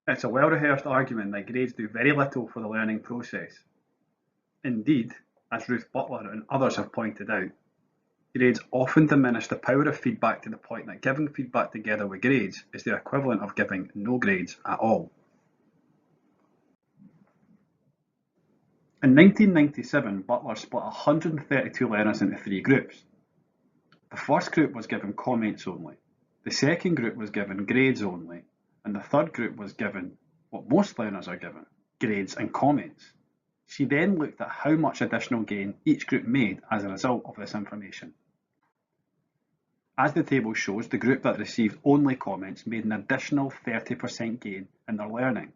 It's a well-rehearsed argument that grades do very little for the learning process. Indeed, as Ruth Butler and others have pointed out, grades often diminish the power of feedback to the point that giving feedback together with grades is the equivalent of giving no grades at all. In 1997, Butler split 132 learners into three groups. The first group was given comments only, the second group was given grades only, and the third group was given what most learners are given, grades and comments. She then looked at how much additional gain each group made as a result of this information. As the table shows, the group that received only comments made an additional 30% gain in their learning.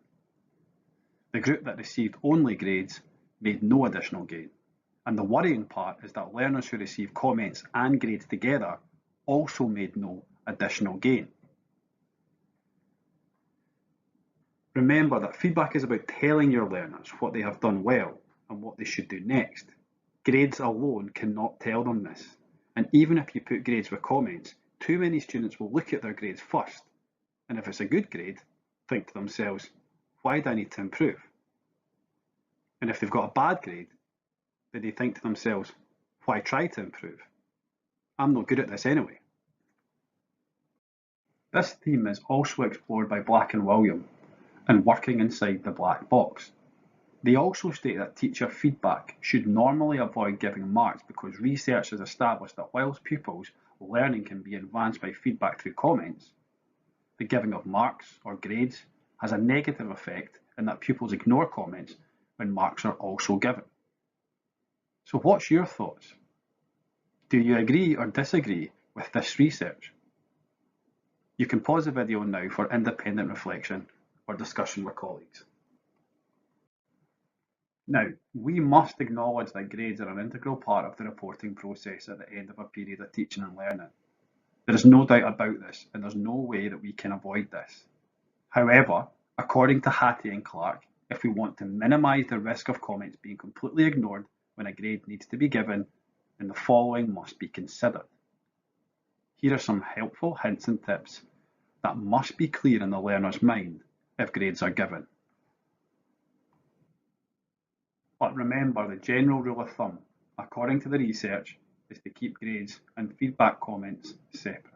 The group that received only grades made no additional gain. And the worrying part is that learners who received comments and grades together also made no additional gain. Remember that feedback is about telling your learners what they have done well and what they should do next. Grades alone cannot tell them this. And even if you put grades with comments, too many students will look at their grades first. And if it's a good grade, think to themselves, why do I need to improve? And if they've got a bad grade, then they think to themselves, why try to improve? I'm not good at this anyway. This theme is also explored by Black and William in Working Inside the Black Box. They also state that teacher feedback should normally avoid giving marks because research has established that whilst pupils' learning can be advanced by feedback through comments, the giving of marks or grades has a negative effect in that pupils ignore comments when marks are also given. So what's your thoughts? Do you agree or disagree with this research? You can pause the video now for independent reflection or discussion with colleagues. Now, we must acknowledge that grades are an integral part of the reporting process at the end of a period of teaching and learning. There is no doubt about this, and there's no way that we can avoid this. However, according to Hattie and Clark, if we want to minimise the risk of comments being completely ignored when a grade needs to be given, then the following must be considered. Here are some helpful hints and tips that must be clear in the learner's mind if grades are given. But remember, the general rule of thumb, according to the research, is to keep grades and feedback comments separate.